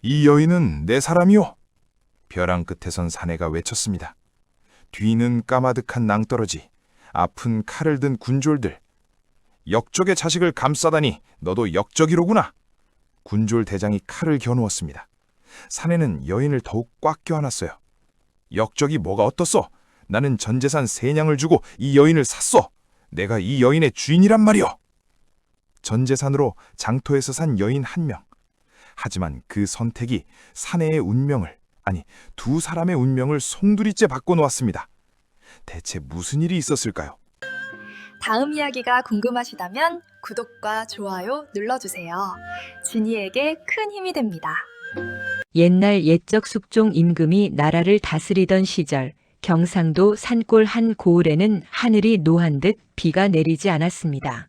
이 여인은 내 사람이오. 벼랑 끝에 선 사내가 외쳤습니다. 뒤는 까마득한 낭떠러지, 앞은 칼을 든 군졸들. 역적의 자식을 감싸다니 너도 역적이로구나. 군졸 대장이 칼을 겨누었습니다. 사내는 여인을 더욱 꽉 껴안았어요. 역적이 뭐가 어떻소? 나는 전 재산 3냥을 주고 이 여인을 샀소. 내가 이 여인의 주인이란 말이오. 전 재산으로 장터에서 산 여인 1명. 하지만 그 선택이 사내의 운명을, 아니 두 사람의 운명을 송두리째 바꿔놓았습니다. 대체 무슨 일이 있었을까요? 다음 이야기가 궁금하시다면 구독과 좋아요 눌러주세요. 진이에게 큰 힘이 됩니다. 옛날 옛적 숙종 임금이 나라를 다스리던 시절 경상도 산골 한 고을에는 하늘이 노한 듯 비가 내리지 않았습니다.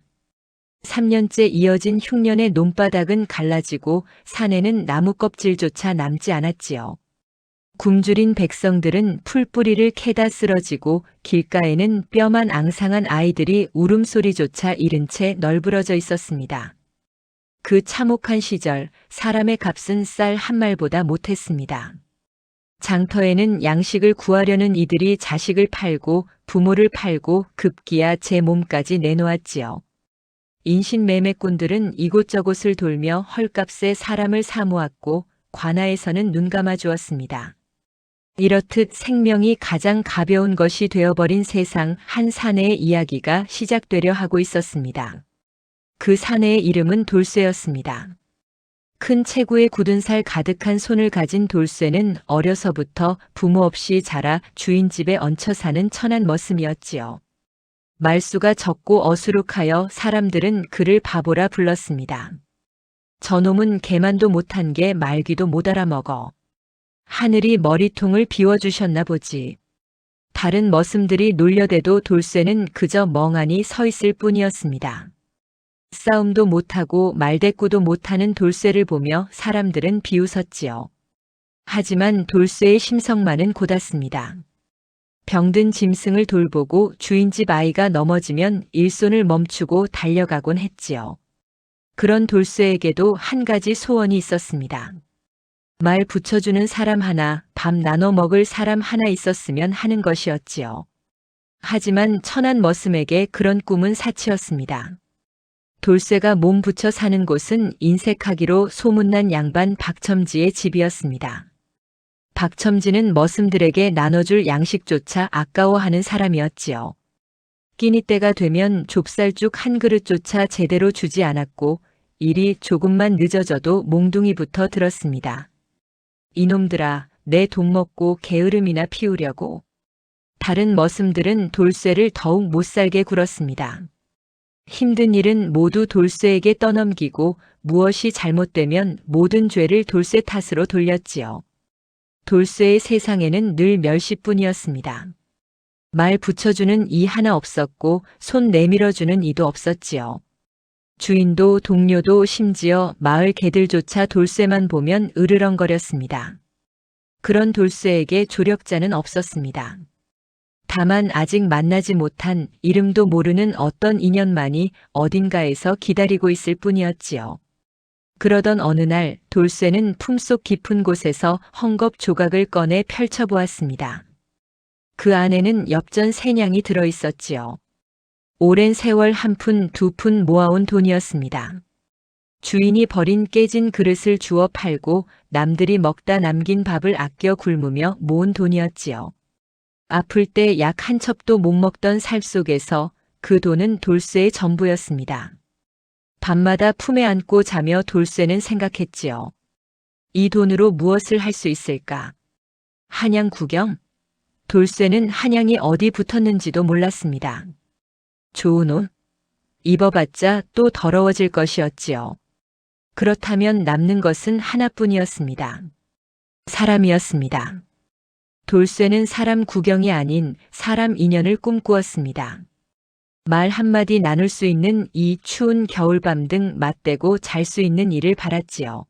3년째 이어진 흉년의 논바닥은 갈라지고 산에는 나무 껍질조차 남지 않았지요. 굶주린 백성들은 풀뿌리를 캐다 쓰러지고 길가에는 뼈만 앙상한 아이들이 울음소리조차 잃은 채 널브러져 있었습니다. 그 참혹한 시절 사람의 값은 쌀 한 말보다 못했습니다. 장터에는 양식을 구하려는 이들이 자식을 팔고 부모를 팔고 급기야 제 몸까지 내놓았지요. 인신매매꾼들은 이곳저곳을 돌며 헐값에 사람을 사모았고 관아에서는 눈감아 주었습니다. 이렇듯 생명이 가장 가벼운 것이 되어버린 세상 한 사내의 이야기가 시작되려 하고 있었습니다. 그 사내의 이름은 돌쇠였습니다. 큰 체구에 굳은 살 가득한 손을 가진 돌쇠는 어려서부터 부모 없이 자라 주인 집에 얹혀 사는 천한 머슴이었지요. 말수가 적고 어수룩하여 사람들은 그를 바보라 불렀습니다. 저놈은 개만도 못한 게 말귀도 못 알아먹어. 하늘이 머리통을 비워주셨나 보지. 다른 머슴들이 놀려대도 돌쇠는 그저 멍하니 서 있을 뿐이었습니다. 싸움도 못하고 말대꾸도 못하는 돌쇠를 보며 사람들은 비웃었지요. 하지만 돌쇠의 심성만은 곧았습니다. 병든 짐승을 돌보고 주인집 아이가 넘어지면 일손을 멈추고 달려가곤 했지요. 그런 돌쇠에게도 한 가지 소원이 있었습니다. 말 붙여주는 사람 하나, 밥 나눠 먹을 사람 하나 있었으면 하는 것이었지요. 하지만 천한 머슴에게 그런 꿈은 사치였습니다. 돌쇠가 몸 붙여 사는 곳은 인색하기로 소문난 양반 박첨지의 집이었습니다. 박첨지는 머슴들에게 나눠줄 양식조차 아까워하는 사람이었지요. 끼니 때가 되면 좁쌀죽 한 그릇조차 제대로 주지 않았고 일이 조금만 늦어져도 몽둥이부터 들었습니다. 이놈들아, 내 돈 먹고 게으름이나 피우려고. 다른 머슴들은 돌쇠를 더욱 못살게 굴었습니다. 힘든 일은 모두 돌쇠에게 떠넘기고 무엇이 잘못되면 모든 죄를 돌쇠 탓으로 돌렸지요. 돌쇠의 세상에는 늘 멸시뿐이었습니다. 말 붙여주는 이 하나 없었고 손 내밀어주는 이도 없었지요. 주인도 동료도 심지어 마을 개들조차 돌쇠만 보면 으르렁거렸습니다. 그런 돌쇠에게 조력자는 없었습니다. 다만 아직 만나지 못한 이름도 모르는 어떤 인연만이 어딘가에서 기다리고 있을 뿐이었지요. 그러던 어느 날 돌쇠는 품속 깊은 곳에서 헝겊 조각을 꺼내 펼쳐보았습니다. 그 안에는 엽전 3냥이 들어있었지요. 오랜 세월 1푼, 2푼 모아온 돈이었습니다. 주인이 버린 깨진 그릇을 주워 팔고 남들이 먹다 남긴 밥을 아껴 굶으며 모은 돈이었지요. 아플 때 약 한 첩도 못 먹던 살 속에서 그 돈은 돌쇠의 전부였습니다. 밤마다 품에 안고 자며 돌쇠는 생각했지요. 이 돈으로 무엇을 할 수 있을까? 한양 구경? 돌쇠는 한양이 어디 붙었는지도 몰랐습니다. 좋은 옷? 입어봤자 또 더러워질 것이었지요. 그렇다면 남는 것은 하나뿐이었습니다. 사람이었습니다. 돌쇠는 사람 구경이 아닌 사람 인연을 꿈꾸었습니다. 말 한마디 나눌 수 있는 이 추운 겨울밤 등 맞대고 잘 수 있는 일을 바랐지요.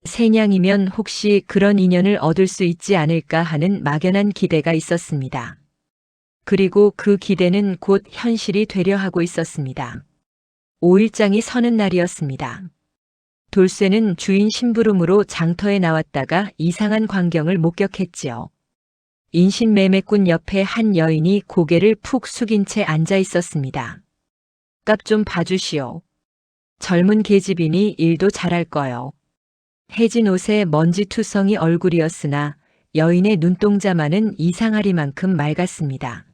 3냥이면 혹시 그런 인연을 얻을 수 있지 않을까 하는 막연한 기대가 있었습니다. 그리고 그 기대는 곧 현실이 되려 하고 있었습니다. 5일장이 서는 날이었습니다. 돌쇠는 주인 심부름으로 장터에 나왔다가 이상한 광경을 목격했지요. 인신매매꾼 옆에 한 여인이 고개를 푹 숙인 채 앉아 있었습니다. 값 좀 봐주시오. 젊은 계집이니 일도 잘할 거요. 해진 옷에 먼지투성이 얼굴이었으나 여인의 눈동자만은 이상하리만큼 맑았습니다.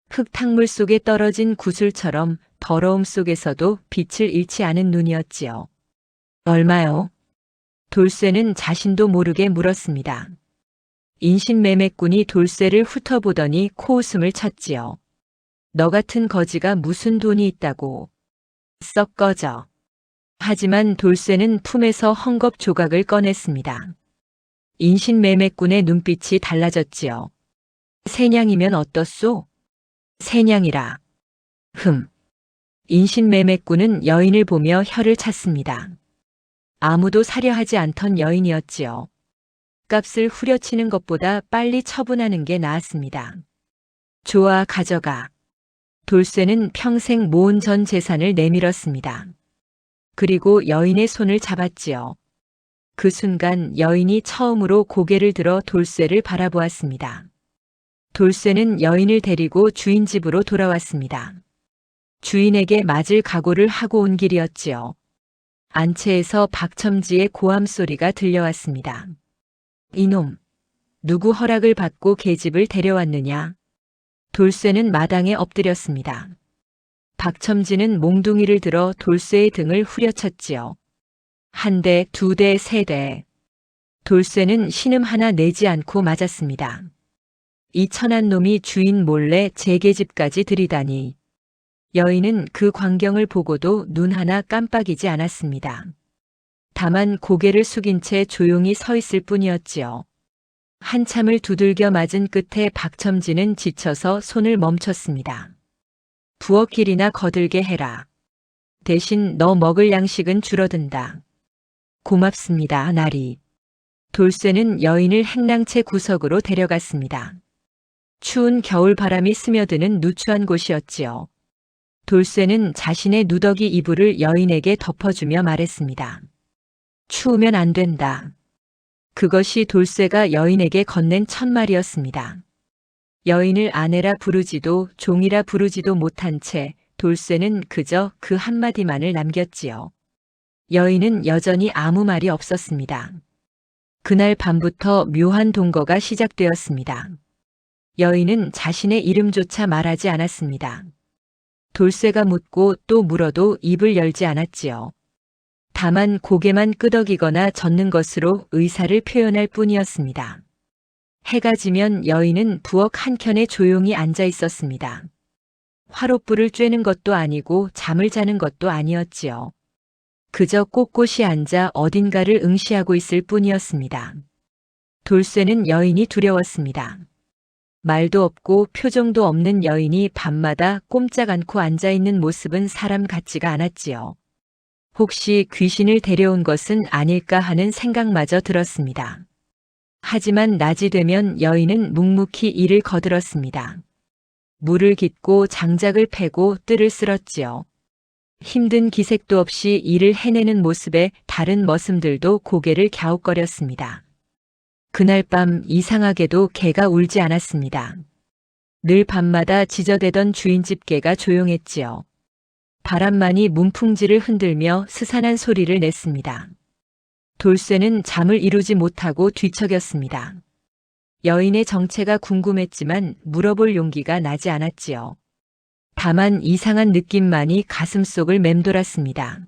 흙탕물 속에 떨어진 구슬처럼 더러움 속에서도 빛을 잃지 않은 눈이었지요. 얼마요? 돌쇠는 자신도 모르게 물었습니다. 인신매매꾼이 돌쇠를 훑어보더니 코웃음을 쳤지요. 너 같은 거지가 무슨 돈이 있다고. 썩 꺼져. 하지만 돌쇠는 품에서 헝겊 조각을 꺼냈습니다. 인신매매꾼의 눈빛이 달라졌지요. 세냥이면 어떻소? 세냥이라. 인신매매꾼은 여인을 보며 혀를 찼습니다. 아무도 사려 하지 않던 여인이었지요. 값을 후려치는 것보다 빨리 처분하는 게 나았습니다. 좋아, 가져가. 돌쇠는 평생 모은 전 재산을 내밀었습니다. 그리고 여인의 손을 잡았지요. 그 순간 여인이 처음으로 고개를 들어 돌쇠를 바라보았습니다. 돌쇠는 여인을 데리고 주인 집으로 돌아왔습니다. 주인에게 맞을 각오를 하고 온 길이었지요. 안채에서 박첨지의 고함 소리가 들려왔습니다. 이놈, 누구 허락을 받고 계집을 데려왔느냐? 돌쇠는 마당에 엎드렸습니다. 박첨지는 몽둥이를 들어 돌쇠의 등을 후려쳤지요. 한 대, 두 대, 세 대. 돌쇠는 신음 하나 내지 않고 맞았습니다. 이 천한 놈이 주인 몰래 제 계집까지 들이다니. 여인은 그 광경을 보고도 눈 하나 깜빡이지 않았습니다. 다만 고개를 숙인 채 조용히 서 있을 뿐이었지요. 한참을 두들겨 맞은 끝에 박첨지는 지쳐서 손을 멈췄습니다. 부엌일이나 거들게 해라. 대신 너 먹을 양식은 줄어든다. 고맙습니다, 나리. 돌쇠는 여인을 행랑채 구석으로 데려갔습니다. 추운 겨울 바람이 스며드는 누추한 곳이었지요. 돌쇠는 자신의 누더기 이불을 여인에게 덮어주며 말했습니다. 추우면 안 된다. 그것이 돌쇠가 여인에게 건넨 첫말이었습니다. 여인을 아내라 부르지도 종이라 부르지도 못한 채 돌쇠는 그저 그 한마디만을 남겼지요. 여인은 여전히 아무 말이 없었습니다. 그날 밤부터 묘한 동거가 시작되었습니다. 여인은 자신의 이름조차 말하지 않았습니다. 돌쇠가 묻고 또 물어도 입을 열지 않았지요. 다만 고개만 끄덕이거나 젓는 것으로 의사를 표현할 뿐이었습니다. 해가 지면 여인은 부엌 한켠에 조용히 앉아 있었습니다. 화롯불을 쬐는 것도 아니고 잠을 자는 것도 아니었지요. 그저 꼿꼿이 앉아 어딘가를 응시하고 있을 뿐이었습니다. 돌쇠는 여인이 두려웠습니다. 말도 없고 표정도 없는 여인이 밤마다 꼼짝 않고 앉아있는 모습은 사람 같지가 않았지요. 혹시 귀신을 데려온 것은 아닐까 하는 생각마저 들었습니다. 하지만 낮이 되면 여인은 묵묵히 일을 거들었습니다. 물을 깃고 장작을 패고 뜰을 쓸었지요. 힘든 기색도 없이 일을 해내는 모습에 다른 머슴들도 고개를 갸웃거렸습니다. 그날 밤 이상하게도 개가 울지 않았습니다. 늘 밤마다 지저대던 주인집 개가 조용했지요. 바람만이 문풍지를 흔들며 스산한 소리를 냈습니다. 돌쇠는 잠을 이루지 못하고 뒤척였습니다. 여인의 정체가 궁금했지만 물어볼 용기가 나지 않았지요. 다만 이상한 느낌만이 가슴속을 맴돌았습니다.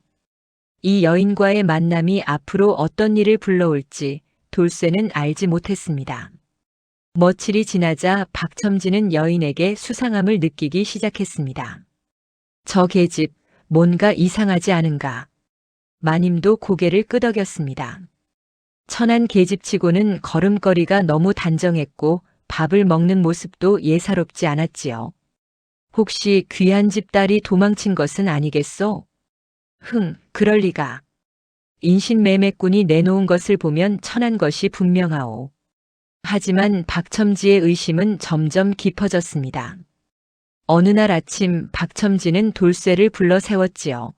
이 여인과의 만남이 앞으로 어떤 일을 불러올지 돌쇠는 알지 못했습니다. 며칠이 지나자 박첨지는 여인에게 수상함을 느끼기 시작했습니다. 저 계집, 뭔가 이상하지 않은가. 마님도 고개를 끄덕였습니다. 천한 계집치고는 걸음걸이가 너무 단정했고 밥을 먹는 모습도 예사롭지 않았지요. 혹시 귀한 집 딸이 도망친 것은 아니겠소? 그럴 리가. 인신매매꾼이 내놓은 것을 보면 천한 것이 분명하오. 하지만 박첨지의 의심은 점점 깊어졌습니다. 어느 날 아침 박첨지는 돌쇠를 불러 세웠지요.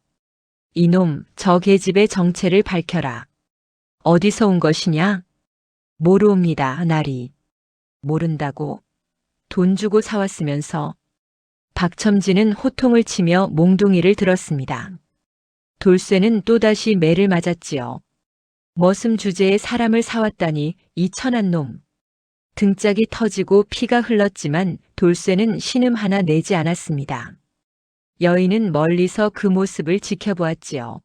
이놈, 저 계집의 정체를 밝혀라. 어디서 온 것이냐? 모르옵니다, 나리. 모른다고. 돈 주고 사왔으면서. 박첨지는 호통을 치며 몽둥이를 들었습니다. 돌쇠는 또다시 매를 맞았지요. 머슴 주제에 사람을 사왔다니 이 천한 놈. 등짝이 터지고 피가 흘렀지만 돌쇠는 신음 하나 내지 않았습니다. 여인은 멀리서 그 모습을 지켜보았지요.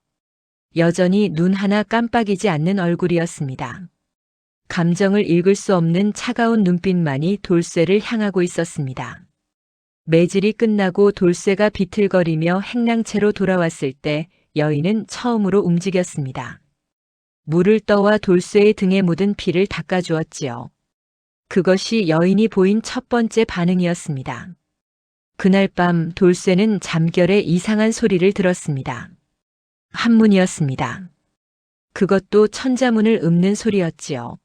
여전히 눈 하나 깜빡이지 않는 얼굴이었습니다. 감정을 읽을 수 없는 차가운 눈빛만이 돌쇠를 향하고 있었습니다. 매질이 끝나고 돌쇠가 비틀거리며 행랑채로 돌아왔을 때 여인은 처음으로 움직였습니다. 물을 떠와 돌쇠의 등에 묻은 피를 닦아주었지요. 그것이 여인이 보인 첫 번째 반응이었습니다. 그날 밤 돌쇠는 잠결에 이상한 소리를 들었습니다. 한문이었습니다. 그것도 천자문을 읊는 소리였지요.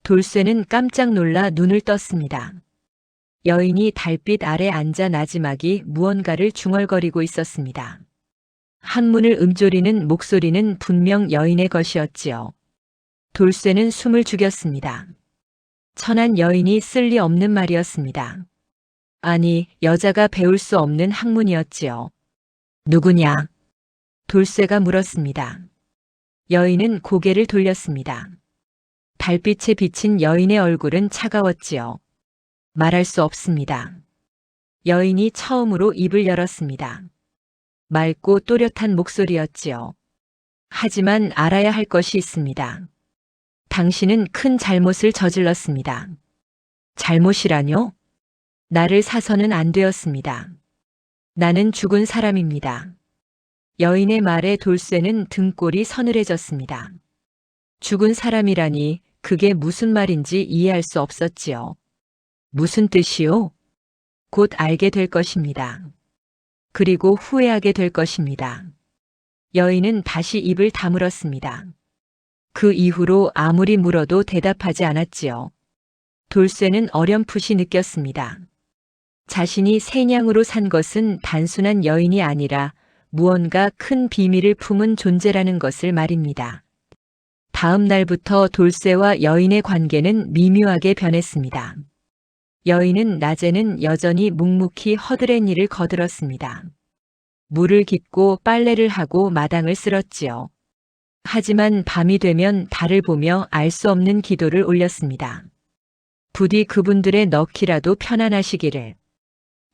돌쇠는 깜짝 놀라 눈을 떴습니다. 여인이 달빛 아래 앉아 나지막이 무언가를 중얼거리고 있었습니다. 한문을 읊조리는 목소리는 분명 여인의 것이었지요. 돌쇠는 숨을 죽였습니다. 천한 여인이 쓸 리 없는 말이었습니다. 아니, 여자가 배울 수 없는 학문이었지요. 누구냐? 돌쇠가 물었습니다. 여인은 고개를 돌렸습니다. 달빛에 비친 여인의 얼굴은 차가웠지요. 말할 수 없습니다. 여인이 처음으로 입을 열었습니다. 맑고 또렷한 목소리였지요. 하지만 알아야 할 것이 있습니다. 당신은 큰 잘못을 저질렀습니다. 잘못이라뇨? 나를 사서는 안 되었습니다. 나는 죽은 사람입니다. 여인의 말에 돌쇠는 등골이 서늘해졌습니다. 죽은 사람이라니 그게 무슨 말인지 이해할 수 없었지요. 무슨 뜻이요? 곧 알게 될 것입니다. 그리고 후회하게 될 것입니다. 여인은 다시 입을 다물었습니다. 그 이후로 아무리 물어도 대답하지 않았지요. 돌쇠는 어렴풋이 느꼈습니다. 자신이 새냥으로 산 것은 단순한 여인이 아니라 무언가 큰 비밀을 품은 존재라는 것을 말입니다. 다음 날부터 돌쇠와 여인의 관계는 미묘하게 변했습니다. 여인은 낮에는 여전히 묵묵히 허드렛 일을 거들었습니다. 물을 깃고 빨래를 하고 마당을 쓸었지요. 하지만 밤이 되면 달을 보며 알 수 없는 기도를 올렸습니다. 부디 그분들의 너키라도 편안하시기를.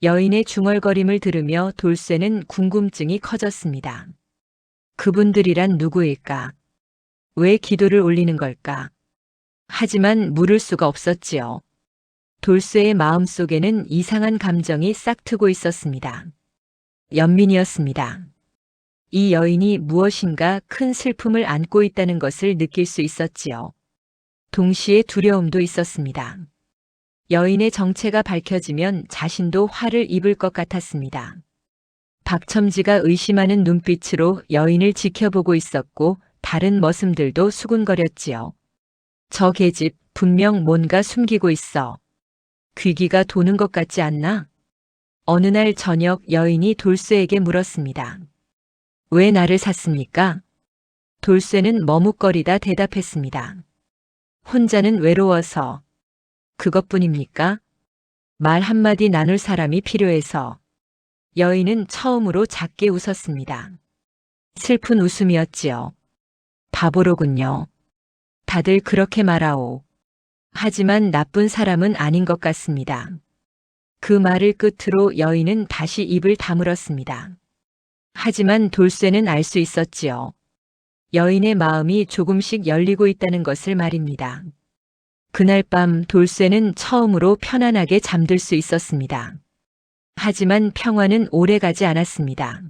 여인의 중얼거림을 들으며 돌쇠는 궁금증이 커졌습니다. 그분들이란 누구일까? 왜 기도를 올리는 걸까? 하지만 물을 수가 없었지요. 돌쇠의 마음속에는 이상한 감정이 싹트고 있었습니다. 연민이었습니다. 이 여인이 무엇인가 큰 슬픔을 안고 있다는 것을 느낄 수 있었지요. 동시에 두려움도 있었습니다. 여인의 정체가 밝혀지면 자신도 화를 입을 것 같았습니다. 박첨지가 의심하는 눈빛으로 여인을 지켜보고 있었고 다른 머슴들도 수군거렸지요. 저 계집 분명 뭔가 숨기고 있어. 귀기가 도는 것 같지 않나? 어느 날 저녁 여인이 돌쇠에게 물었습니다. 왜 나를 샀습니까? 돌쇠는 머뭇거리다 대답했습니다. 혼자는 외로워서. 그것뿐입니까? 말 한마디 나눌 사람이 필요해서. 여인은 처음으로 작게 웃었습니다. 슬픈 웃음이었지요. 바보로군요. 다들 그렇게 말하오. 하지만 나쁜 사람은 아닌 것 같습니다. 그 말을 끝으로 여인은 다시 입을 다물었습니다. 하지만 돌쇠는 알 수 있었지요. 여인의 마음이 조금씩 열리고 있다는 것을 말입니다. 그날 밤 돌쇠는 처음으로 편안하게 잠들 수 있었습니다. 하지만 평화는 오래 가지 않았습니다.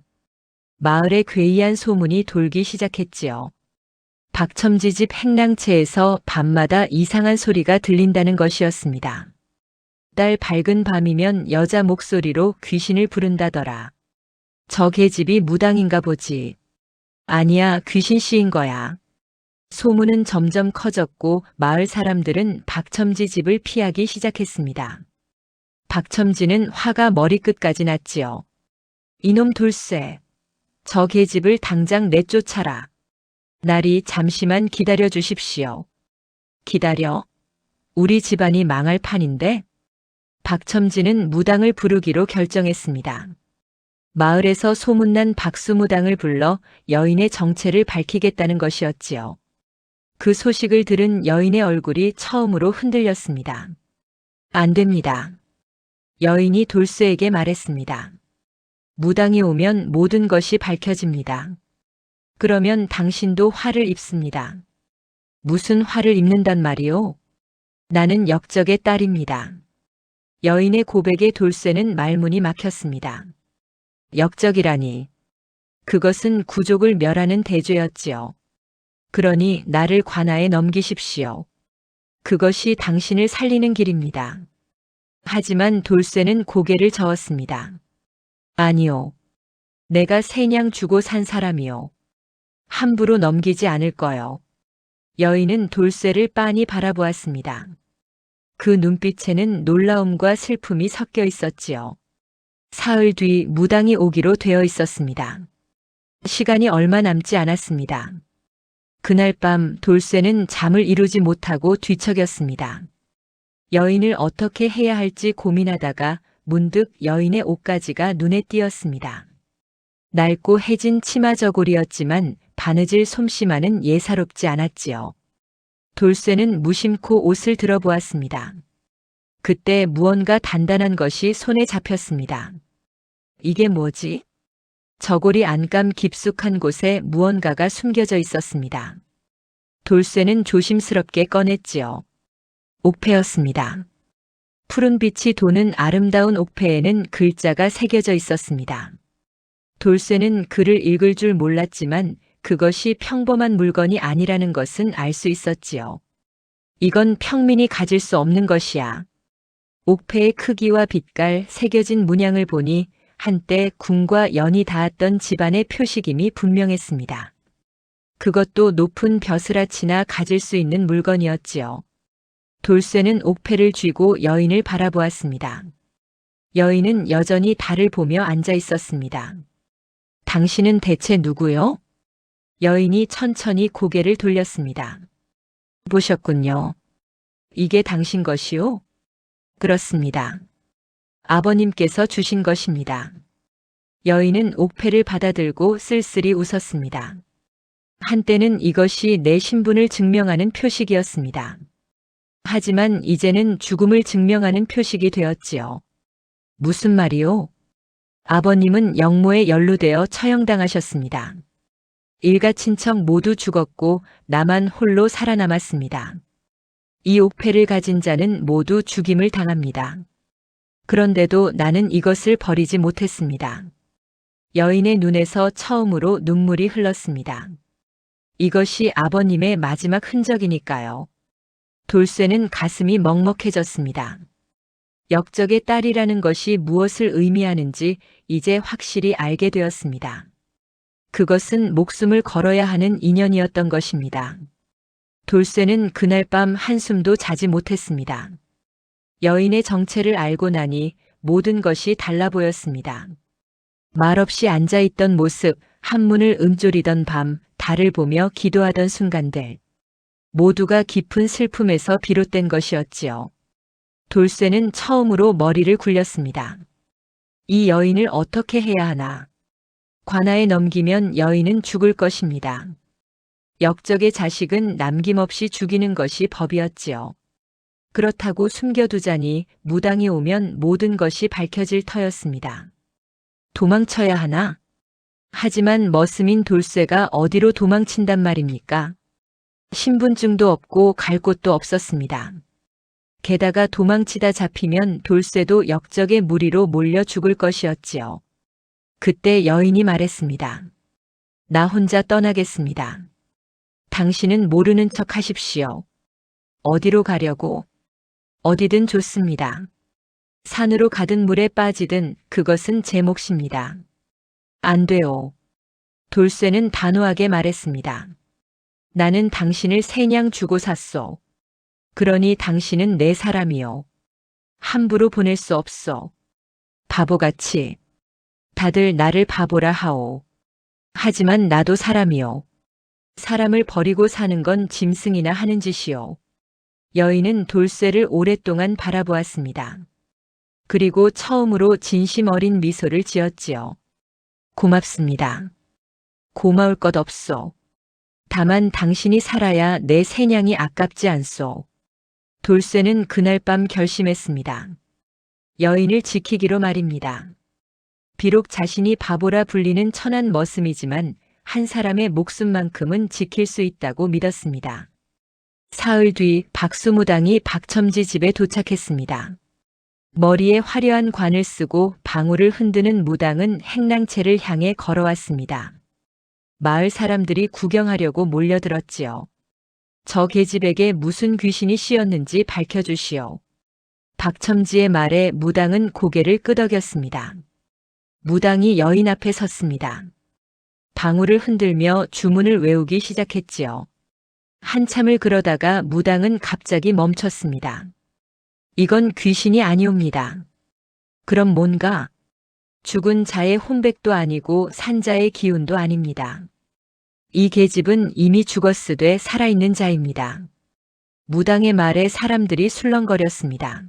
마을에 괴이한 소문이 돌기 시작했지요. 박첨지 집 행랑채에서 밤마다 이상한 소리가 들린다는 것이었습니다. 딸 밝은 밤이면 여자 목소리로 귀신을 부른다더라. 저 계집이 무당인가 보지. 아니야, 귀신씨인 거야. 소문은 점점 커졌고 마을 사람들은 박첨지 집을 피하기 시작했습니다. 박첨지는 화가 머리끝까지 났지요. 이놈 돌쇠. 저 계집을 당장 내쫓아라. 나리 잠시만 기다려 주십시오. 기다려? 우리 집안이 망할 판인데? 박첨지는 무당을 부르기로 결정했습니다. 마을에서 소문난 박수무당을 불러 여인의 정체를 밝히겠다는 것이었지요. 그 소식을 들은 여인의 얼굴이 처음으로 흔들렸습니다. 안 됩니다. 여인이 돌쇠에게 말했습니다. 무당이 오면 모든 것이 밝혀집니다. 그러면 당신도 화를 입습니다. 무슨 화를 입는단 말이오? 나는 역적의 딸입니다. 여인의 고백에 돌쇠는 말문이 막혔습니다. 역적이라니. 그것은 구족을 멸하는 대죄였지요. 그러니 나를 관아에 넘기십시오. 그것이 당신을 살리는 길입니다. 하지만 돌쇠는 고개를 저었습니다. 아니요. 내가 새냥 주고 산 사람이요. 함부로 넘기지 않을 거요. 여인은 돌쇠를 빤히 바라보았습니다. 그 눈빛에는 놀라움과 슬픔이 섞여 있었지요. 사흘 뒤 무당이 오기로 되어 있었습니다. 시간이 얼마 남지 않았습니다. 그날 밤 돌쇠는 잠을 이루지 못하고 뒤척였습니다. 여인을 어떻게 해야 할지 고민하다가 문득 여인의 옷가지가 눈에 띄었습니다. 낡고 해진 치마 저고리였지만 바느질 솜씨만은 예사롭지 않았지요. 돌쇠는 무심코 옷을 들어보았습니다. 그때 무언가 단단한 것이 손에 잡혔습니다. 이게 뭐지? 저고리 안감 깊숙한 곳에 무언가가 숨겨져 있었습니다. 돌쇠는 조심스럽게 꺼냈지요. 옥패였습니다. 푸른 빛이 도는 아름다운 옥패에는 글자가 새겨져 있었습니다. 돌쇠는 글을 읽을 줄 몰랐지만 그것이 평범한 물건이 아니라는 것은 알 수 있었지요. 이건 평민이 가질 수 없는 것이야. 옥패의 크기와 빛깔, 새겨진 문양을 보니 한때 궁과 연이 닿았던 집안의 표식임이 분명했습니다. 그것도 높은 벼슬아치나 가질 수 있는 물건이었지요. 돌쇠는 옥패를 쥐고 여인을 바라보았습니다. 여인은 여전히 달을 보며 앉아 있었습니다. 당신은 대체 누구요? 여인이 천천히 고개를 돌렸습니다. 보셨군요. 이게 당신 것이요? 그렇습니다. 아버님께서 주신 것입니다. 여인은 옥패를 받아들고 쓸쓸히 웃었습니다. 한때는 이것이 내 신분을 증명하는 표식이었습니다. 하지만 이제는 죽음을 증명하는 표식이 되었지요. 무슨 말이요? 아버님은 영모에 연루되어 처형당하셨습니다. 일가 친척 모두 죽었고 나만 홀로 살아남았습니다. 이 옥패를 가진 자는 모두 죽임을 당합니다. 그런데도 나는 이것을 버리지 못했습니다. 여인의 눈에서 처음으로 눈물이 흘렀습니다. 이것이 아버님의 마지막 흔적이니까요. 돌쇠는 가슴이 먹먹해졌습니다. 역적의 딸이라는 것이 무엇을 의미하는지 이제 확실히 알게 되었습니다. 그것은 목숨을 걸어야 하는 인연이었던 것입니다. 돌쇠는 그날 밤 한숨도 자지 못했습니다. 여인의 정체를 알고 나니 모든 것이 달라 보였습니다. 말없이 앉아있던 모습, 한문을 음조리던 밤, 달을 보며 기도하던 순간들. 모두가 깊은 슬픔에서 비롯된 것이었지요. 돌쇠는 처음으로 머리를 굴렸습니다. 이 여인을 어떻게 해야 하나? 관아에 넘기면 여인은 죽을 것입니다. 역적의 자식은 남김없이 죽이는 것이 법이었지요. 그렇다고 숨겨두자니 무당이 오면 모든 것이 밝혀질 터였습니다. 도망쳐야 하나? 하지만 머슴인 돌쇠가 어디로 도망친단 말입니까? 신분증도 없고 갈 곳도 없었습니다. 게다가 도망치다 잡히면 돌쇠도 역적의 무리로 몰려 죽을 것이었지요. 그때 여인이 말했습니다. 나 혼자 떠나겠습니다. 당신은 모르는 척 하십시오. 어디로 가려고? 어디든 좋습니다. 산으로 가든 물에 빠지든 그것은 제 몫입니다. 안 돼요. 돌쇠는 단호하게 말했습니다. 나는 당신을 새냥 주고 샀소. 그러니 당신은 내 사람이요. 함부로 보낼 수 없소. 바보같이. 다들 나를 바보라 하오. 하지만 나도 사람이요. 사람을 버리고 사는 건 짐승이나 하는 짓이요. 여인은 돌쇠를 오랫동안 바라보았습니다. 그리고 처음으로 진심 어린 미소를 지었지요. 고맙습니다. 고마울 것 없소. 다만 당신이 살아야 내 세냥이 아깝지 않소. 돌쇠는 그날 밤 결심했습니다. 여인을 지키기로 말입니다. 비록 자신이 바보라 불리는 천한 머슴이지만 한 사람의 목숨만큼은 지킬 수 있다고 믿었습니다. 사흘 뒤 박수무당이 박첨지 집에 도착했습니다. 머리에 화려한 관을 쓰고 방울을 흔드는 무당은 행랑채를 향해 걸어왔습니다. 마을 사람들이 구경하려고 몰려들었지요. 저 계집에게 무슨 귀신이 씌었는지 밝혀주시오. 박첨지의 말에 무당은 고개를 끄덕였습니다. 무당이 여인 앞에 섰습니다. 방울을 흔들며 주문을 외우기 시작했지요. 한참을 그러다가 무당은 갑자기 멈췄습니다. 이건 귀신이 아니옵니다. 그럼 뭔가? 죽은 자의 혼백도 아니고 산자의 기운도 아닙니다. 이 계집은 이미 죽었으되 살아있는 자입니다. 무당의 말에 사람들이 술렁거렸습니다.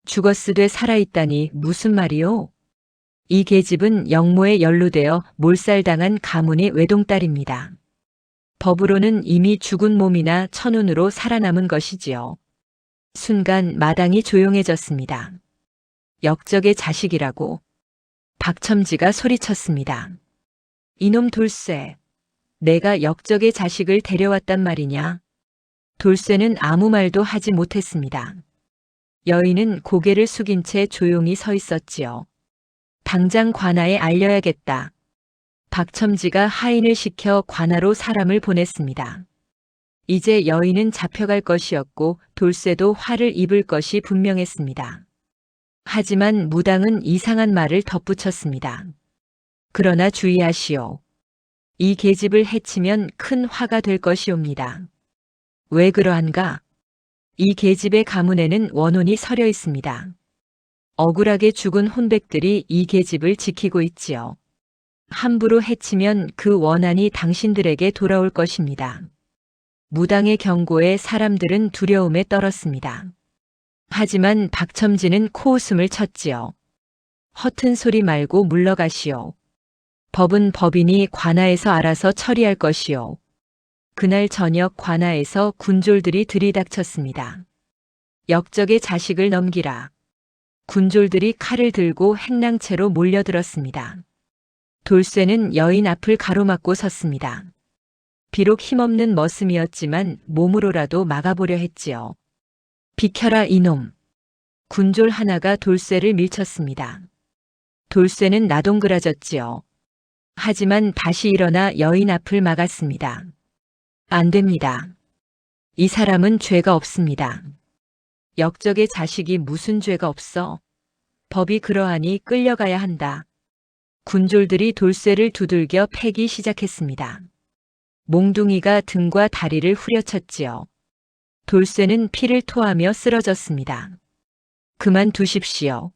죽었으되 살아있다니 무슨 말이요? 이 계집은 영모에 연루되어 몰살당한 가문의 외동딸입니다. 법으로는 이미 죽은 몸이나 천운으로 살아남은 것이지요. 순간 마당이 조용해졌습니다. 역적의 자식이라고 박첨지가 소리쳤습니다. 이놈 돌쇠, 내가 역적의 자식을 데려왔단 말이냐? 돌쇠는 아무 말도 하지 못했습니다. 여인은 고개를 숙인 채 조용히 서 있었지요. 당장 관아에 알려야겠다. 박첨지가 하인을 시켜 관아로 사람을 보냈습니다. 이제 여인은 잡혀갈 것이었고 돌쇠도 화를 입을 것이 분명했습니다. 하지만 무당은 이상한 말을 덧붙였습니다. 그러나 주의하시오. 이 계집을 해치면 큰 화가 될 것이옵니다. 왜 그러한가? 이 계집의 가문에는 원혼이 서려 있습니다. 억울하게 죽은 혼백들이 이 계집을 지키고 있지요. 함부로 해치면 그 원한이 당신들에게 돌아올 것입니다. 무당의 경고에 사람들은 두려움에 떨었습니다. 하지만 박첨지는 코웃음을 쳤지요. 허튼 소리 말고 물러가시오. 법은 법이니 관아에서 알아서 처리할 것이오. 그날 저녁 관아에서 군졸들이 들이닥쳤습니다. 역적의 자식을 넘기라. 군졸들이 칼을 들고 행랑채로 몰려들었습니다. 돌쇠는 여인 앞을 가로막고 섰습니다. 비록 힘없는 머슴이었지만 몸으로라도 막아보려 했지요. 비켜라 이놈. 군졸 하나가 돌쇠를 밀쳤습니다. 돌쇠는 나동그라졌지요. 하지만 다시 일어나 여인 앞을 막았습니다. 안 됩니다. 이 사람은 죄가 없습니다. 역적의 자식이 무슨 죄가 없어? 법이 그러하니 끌려가야 한다. 군졸들이 돌쇠를 두들겨 패기 시작했습니다. 몽둥이가 등과 다리를 후려쳤지요. 돌쇠는 피를 토하며 쓰러졌습니다. 그만두십시오.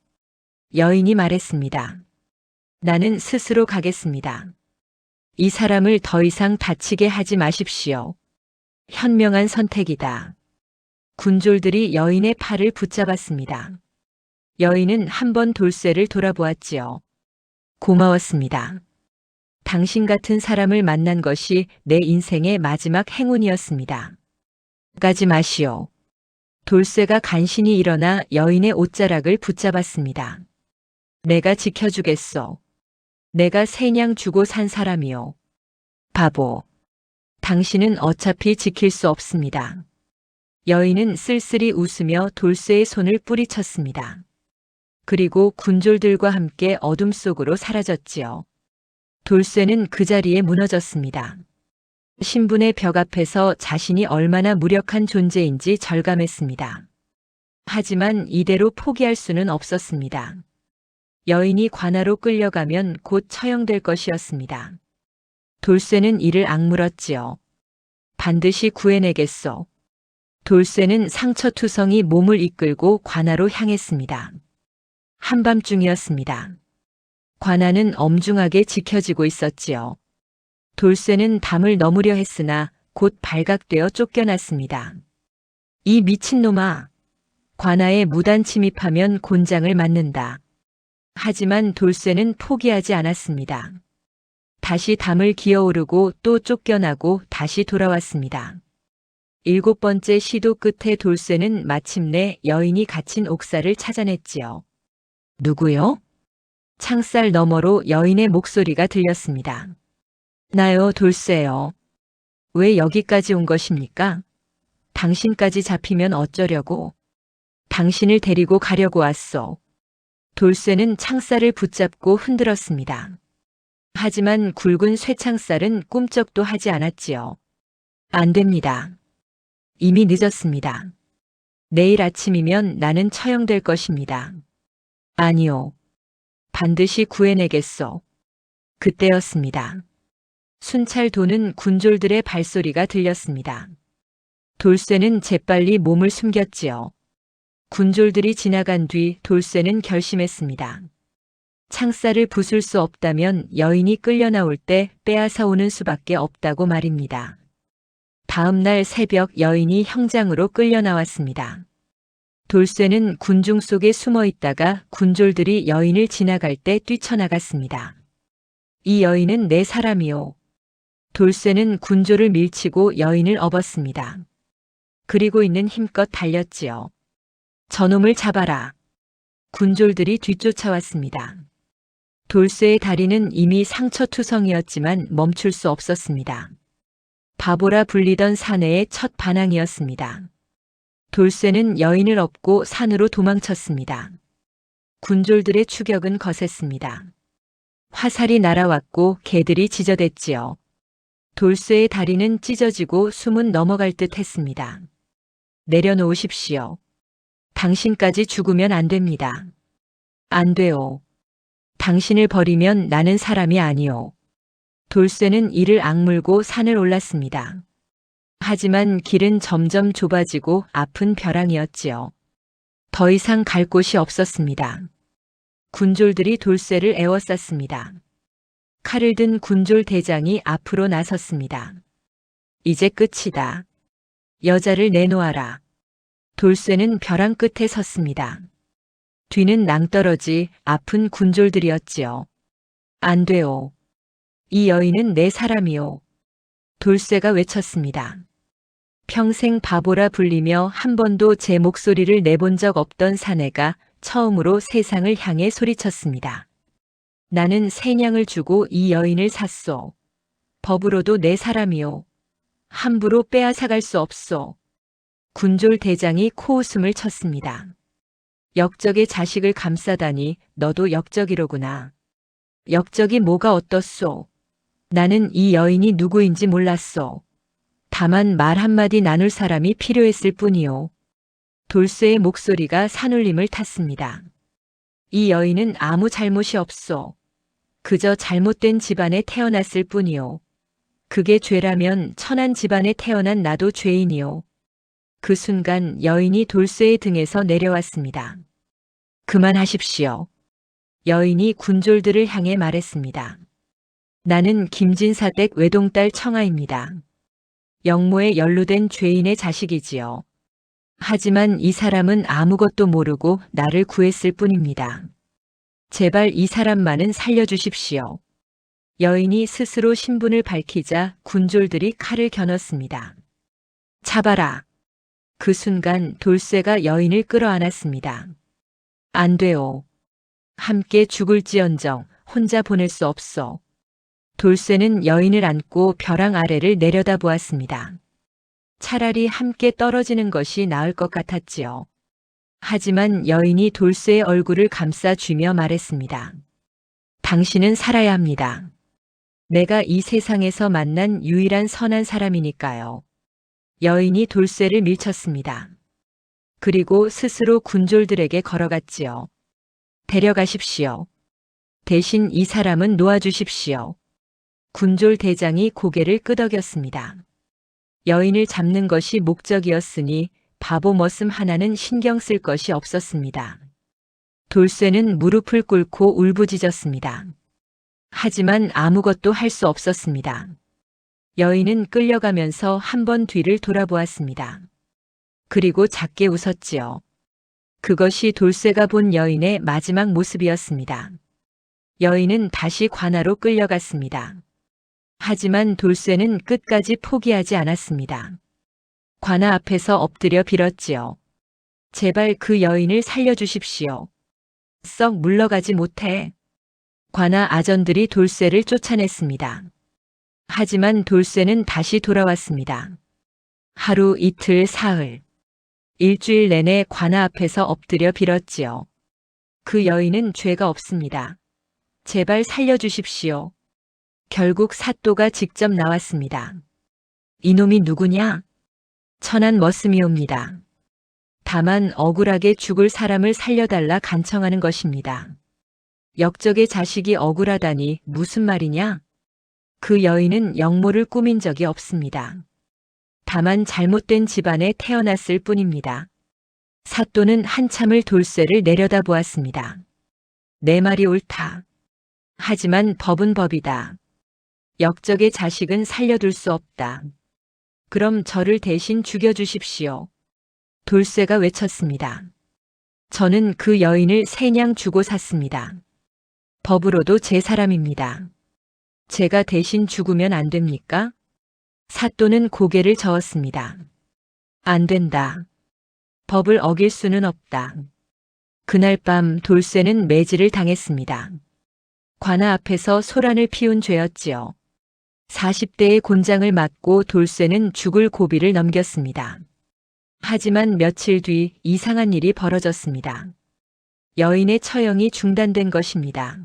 여인이 말했습니다. 나는 스스로 가겠습니다. 이 사람을 더 이상 다치게 하지 마십시오. 현명한 선택이다. 군졸들이 여인의 팔을 붙잡았습니다. 여인은 한 번 돌쇠를 돌아보았지요. 고마웠습니다. 당신 같은 사람을 만난 것이 내 인생의 마지막 행운이었습니다. 가지 마시오. 돌쇠가 간신히 일어나 여인의 옷자락을 붙잡았습니다. 내가 지켜주겠소. 내가 세냥 주고 산 사람이요. 바보. 당신은 어차피 지킬 수 없습니다. 여인은 쓸쓸히 웃으며 돌쇠의 손을 뿌리쳤습니다. 그리고 군졸들과 함께 어둠 속으로 사라졌지요. 돌쇠는 그 자리에 무너졌습니다. 신분의 벽 앞에서 자신이 얼마나 무력한 존재인지 절감했습니다. 하지만 이대로 포기할 수는 없었습니다. 여인이 관아로 끌려가면 곧 처형될 것이었습니다. 돌쇠는 이를 악물었지요. 반드시 구해내겠소. 돌쇠는 상처투성이 몸을 이끌고 관아로 향했습니다. 한밤중이었습니다. 관아는 엄중하게 지켜지고 있었지요. 돌쇠는 담을 넘으려 했으나 곧 발각되어 쫓겨났습니다. 이 미친놈아! 관아에 무단 침입하면 곤장을 맞는다. 하지만 돌쇠는 포기하지 않았습니다. 다시 담을 기어오르고 또 쫓겨나고 다시 돌아왔습니다. 7번째 시도 끝에 돌쇠는 마침내 여인이 갇힌 옥사를 찾아냈지요. 누구요? 창살 너머로 여인의 목소리가 들렸습니다. 나요, 돌쇠요. 왜 여기까지 온 것입니까? 당신까지 잡히면 어쩌려고? 당신을 데리고 가려고 왔소. 돌쇠는 창살을 붙잡고 흔들었습니다. 하지만 굵은 쇠창살은 꿈쩍도 하지 않았지요. 안 됩니다. 이미 늦었습니다. 내일 아침이면 나는 처형될 것입니다. 아니요. 반드시 구해내겠소. 그때였습니다. 순찰 도는 군졸들의 발소리가 들렸습니다. 돌쇠는 재빨리 몸을 숨겼지요. 군졸들이 지나간 뒤 돌쇠는 결심했습니다. 창살을 부술 수 없다면 여인이 끌려 나올 때 빼앗아 오는 수밖에 없다고 말입니다. 다음 날 새벽 여인이 형장으로 끌려 나왔습니다. 돌쇠는 군중 속에 숨어 있다가 군졸들이 여인을 지나갈 때 뛰쳐나갔습니다. 이 여인은 내 사람이요. 돌쇠는 군졸을 밀치고 여인을 업었습니다. 그리고 있는 힘껏 달렸지요. 저놈을 잡아라. 군졸들이 뒤쫓아왔습니다. 돌쇠의 다리는 이미 상처투성이었지만 멈출 수 없었습니다. 바보라 불리던 사내의 첫 반항이었습니다. 돌쇠는 여인을 업고 산으로 도망쳤습니다. 군졸들의 추격은 거셌습니다. 화살이 날아왔고 개들이 지저댔지요. 돌쇠의 다리는 찢어지고 숨은 넘어갈 듯 했습니다. 내려놓으십시오. 당신까지 죽으면 안 됩니다. 안 돼요. 당신을 버리면 나는 사람이 아니오. 돌쇠는 이를 악물고 산을 올랐습니다. 하지만 길은 점점 좁아지고 아픈 벼랑이었지요. 더 이상 갈 곳이 없었습니다. 군졸들이 돌쇠를 에워쌌습니다. 칼을 든 군졸 대장이 앞으로 나섰습니다. 이제 끝이다. 여자를 내놓아라. 돌쇠는 벼랑 끝에 섰습니다. 뒤는 낭떠러지 아픈 군졸들이었지요. 안 돼요. 이 여인은 내 사람이요. 돌쇠가 외쳤습니다. 평생 바보라 불리며 한 번도 제 목소리를 내본 적 없던 사내가 처음으로 세상을 향해 소리쳤습니다. 나는 새냥을 주고 이 여인을 샀소. 법으로도 내 사람이요. 함부로 빼앗아갈 수 없소. 군졸 대장이 코웃음을 쳤습니다. 역적의 자식을 감싸다니 너도 역적이로구나. 역적이 뭐가 어떻소? 나는 이 여인이 누구인지 몰랐소. 다만 말 한마디 나눌 사람이 필요했을 뿐이요. 돌쇠의 목소리가 산울림을 탔습니다. 이 여인은 아무 잘못이 없소. 그저 잘못된 집안에 태어났을 뿐이요. 그게 죄라면 천한 집안에 태어난 나도 죄인이요. 그 순간 여인이 돌쇠의 등에서 내려왔습니다. 그만하십시오. 여인이 군졸들을 향해 말했습니다. 나는 김진사댁 외동딸 청아입니다. 영모에 연루된 죄인의 자식이지요. 하지만 이 사람은 아무것도 모르고 나를 구했을 뿐입니다. 제발 이 사람만은 살려주십시오. 여인이 스스로 신분을 밝히자 군졸들이 칼을 겨눴습니다. 잡아라. 그 순간 돌쇠가 여인을 끌어안았습니다. 안 돼요. 함께 죽을지언정 혼자 보낼 수 없어. 돌쇠는 여인을 안고 벼랑 아래를 내려다보았습니다. 차라리 함께 떨어지는 것이 나을 것 같았지요. 하지만 여인이 돌쇠의 얼굴을 감싸쥐며 말했습니다. 당신은 살아야 합니다. 내가 이 세상에서 만난 유일한 선한 사람이니까요. 여인이 돌쇠를 밀쳤습니다. 그리고 스스로 군졸들에게 걸어갔지요. 데려가십시오. 대신 이 사람은 놓아주십시오. 군졸 대장이 고개를 끄덕였습니다. 여인을 잡는 것이 목적이었으니 바보 머슴 하나는 신경 쓸 것이 없었습니다. 돌쇠는 무릎을 꿇고 울부짖었습니다. 하지만 아무것도 할 수 없었습니다. 여인은 끌려가면서 한 번 뒤를 돌아보았습니다. 그리고 작게 웃었지요. 그것이 돌쇠가 본 여인의 마지막 모습이었습니다. 여인은 다시 관아로 끌려갔습니다. 하지만 돌쇠는 끝까지 포기하지 않았습니다. 관아 앞에서 엎드려 빌었지요. 제발 그 여인을 살려주십시오. 썩 물러가지 못해. 관아 아전들이 돌쇠를 쫓아냈습니다. 하지만 돌쇠는 다시 돌아왔습니다. 하루, 이틀, 사흘. 일주일 내내 관아 앞에서 엎드려 빌었지요. 그 여인은 죄가 없습니다. 제발 살려주십시오. 결국 사또가 직접 나왔습니다. 이놈이 누구냐? 천한 머슴이옵니다. 다만 억울하게 죽을 사람을 살려달라 간청하는 것입니다. 역적의 자식이 억울하다니 무슨 말이냐? 그 여인은 영모를 꾸민 적이 없습니다. 다만 잘못된 집안에 태어났을 뿐입니다. 사또는 한참을 돌쇠를 내려다보았습니다. 내 말이 옳다. 하지만 법은 법이다. 역적의 자식은 살려둘 수 없다. 그럼 저를 대신 죽여주십시오. 돌쇠가 외쳤습니다. 저는 그 여인을 세냥 주고 샀습니다. 법으로도 제 사람입니다. 제가 대신 죽으면 안 됩니까? 사또는 고개를 저었습니다. 안 된다. 법을 어길 수는 없다. 그날 밤 돌쇠는 매질을 당했습니다. 관아 앞에서 소란을 피운 죄였지요. 40대의 곤장을 맞고 돌쇠는 죽을 고비를 넘겼습니다. 하지만 며칠 뒤 이상한 일이 벌어졌습니다. 여인의 처형이 중단된 것입니다.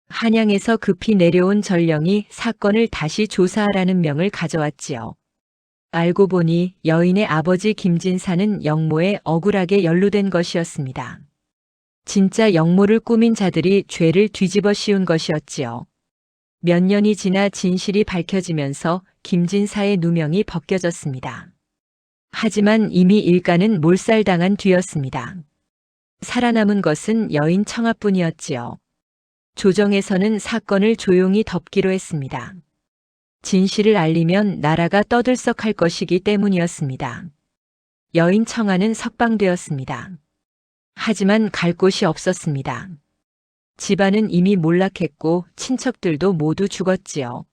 한양에서 급히 내려온 전령이 사건을 다시 조사하라는 명을 가져왔지요. 알고 보니 여인의 아버지 김진사는 영모에 억울하게 연루된 것이었습니다. 진짜 영모를 꾸민 자들이 죄를 뒤집어 씌운 것이었지요. 몇 년이 지나 진실이 밝혀지면서 김진사의 누명이 벗겨졌습니다. 하지만 이미 일가는 몰살당한 뒤였습니다. 살아남은 것은 여인 청아뿐이었지요. 조정에서는 사건을 조용히 덮기로 했습니다. 진실을 알리면 나라가 떠들썩할 것이기 때문이었습니다. 여인 청아는 석방되었습니다. 하지만 갈 곳이 없었습니다. 집안은 이미 몰락했고 친척들도 모두 죽었지요.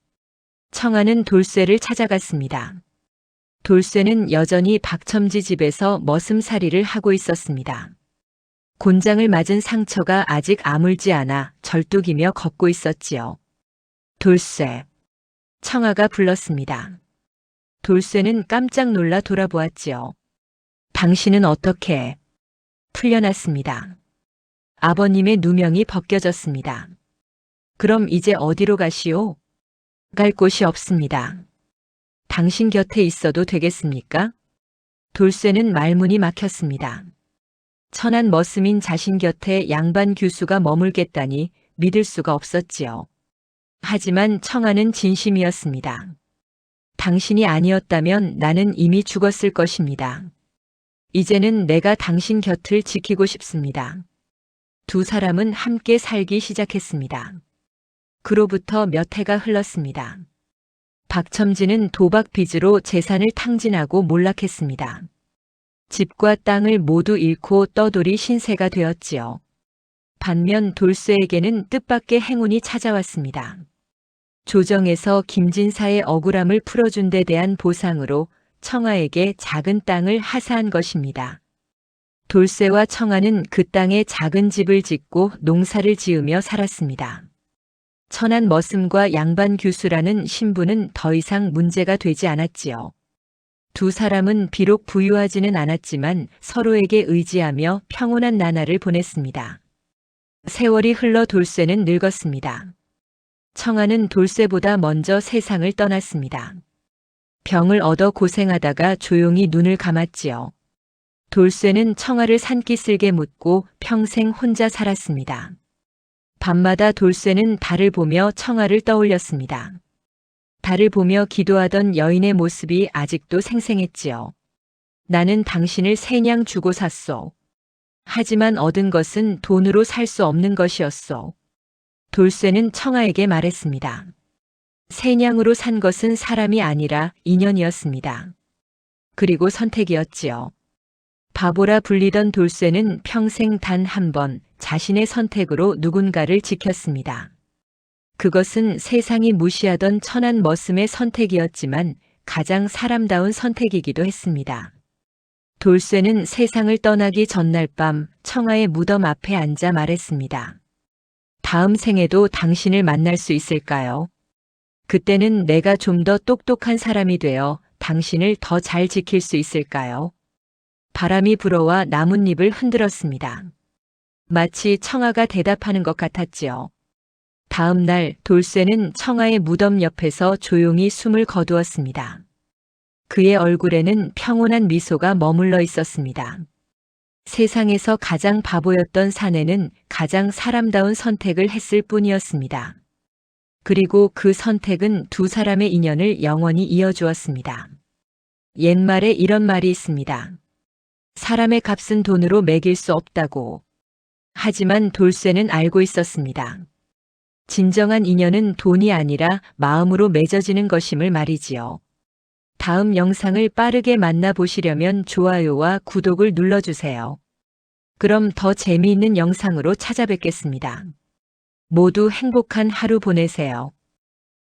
청아는 돌쇠를 찾아갔습니다. 돌쇠는 여전히 박첨지 집에서 머슴살이를 하고 있었습니다. 곤장을 맞은 상처가 아직 아물지 않아 절뚝이며 걷고 있었지요. 돌쇠. 청아가 불렀습니다. 돌쇠는 깜짝 놀라 돌아보았지요. 당신은 어떻게? 풀려났습니다. 아버님의 누명이 벗겨졌습니다. 그럼 이제 어디로 가시오? 갈 곳이 없습니다. 당신 곁에 있어도 되겠습니까? 돌쇠는 말문이 막혔습니다. 천한 머슴인 자신 곁에 양반 교수가 머물겠다니 믿을 수가 없었지요. 하지만 청아는 진심이었습니다. 당신이 아니었다면 나는 이미 죽었을 것입니다. 이제는 내가 당신 곁을 지키고 싶습니다. 두 사람은 함께 살기 시작했습니다. 그로부터 몇 해가 흘렀습니다. 박첨지는 도박 빚으로 재산을 탕진하고 몰락했습니다. 집과 땅을 모두 잃고 떠돌이 신세가 되었지요. 반면 돌쇠에게는 뜻밖의 행운이 찾아왔습니다. 조정에서 김진사의 억울함을 풀어준 데 대한 보상으로 청아에게 작은 땅을 하사한 것입니다. 돌쇠와 청아는 그 땅에 작은 집을 짓고 농사를 지으며 살았습니다. 천한 머슴과 양반 교수라는 신분은 더 이상 문제가 되지 않았지요. 두 사람은 비록 부유하지는 않았지만 서로에게 의지하며 평온한 나날을 보냈습니다. 세월이 흘러 돌쇠는 늙었습니다. 청아는 돌쇠보다 먼저 세상을 떠났습니다. 병을 얻어 고생하다가 조용히 눈을 감았지요. 돌쇠는 청아를 산기슭에 묻고 평생 혼자 살았습니다. 밤마다 돌쇠는 달을 보며 청아를 떠올렸습니다. 달을 보며 기도하던 여인의 모습이 아직도 생생했지요. 나는 당신을 세냥 주고 샀소. 하지만 얻은 것은 돈으로 살 수 없는 것이었소. 돌쇠는 청아에게 말했습니다. 새냥으로 산 것은 사람이 아니라 인연이었습니다. 그리고 선택이었지요. 바보라 불리던 돌쇠는 평생 단 한 번 자신의 선택으로 누군가를 지켰습니다. 그것은 세상이 무시하던 천한 머슴의 선택이었지만 가장 사람다운 선택이기도 했습니다. 돌쇠는 세상을 떠나기 전날 밤 청하의 무덤 앞에 앉아 말했습니다. 다음 생에도 당신을 만날 수 있을까요? 그때는 내가 좀 더 똑똑한 사람이 되어 당신을 더 잘 지킬 수 있을까요? 바람이 불어와 나뭇잎을 흔들었습니다. 마치 청아가 대답하는 것 같았지요. 다음 날 돌쇠는 청아의 무덤 옆에서 조용히 숨을 거두었습니다. 그의 얼굴에는 평온한 미소가 머물러 있었습니다. 세상에서 가장 바보였던 사내는 가장 사람다운 선택을 했을 뿐이었습니다. 그리고 그 선택은 두 사람의 인연을 영원히 이어주었습니다. 옛말에 이런 말이 있습니다. 사람의 값은 돈으로 매길 수 없다고. 하지만 돌쇠는 알고 있었습니다. 진정한 인연은 돈이 아니라 마음으로 맺어지는 것임을 말이지요. 다음 영상을 빠르게 만나보시려면 좋아요와 구독을 눌러주세요. 그럼 더 재미있는 영상으로 찾아뵙겠습니다. 모두 행복한 하루 보내세요.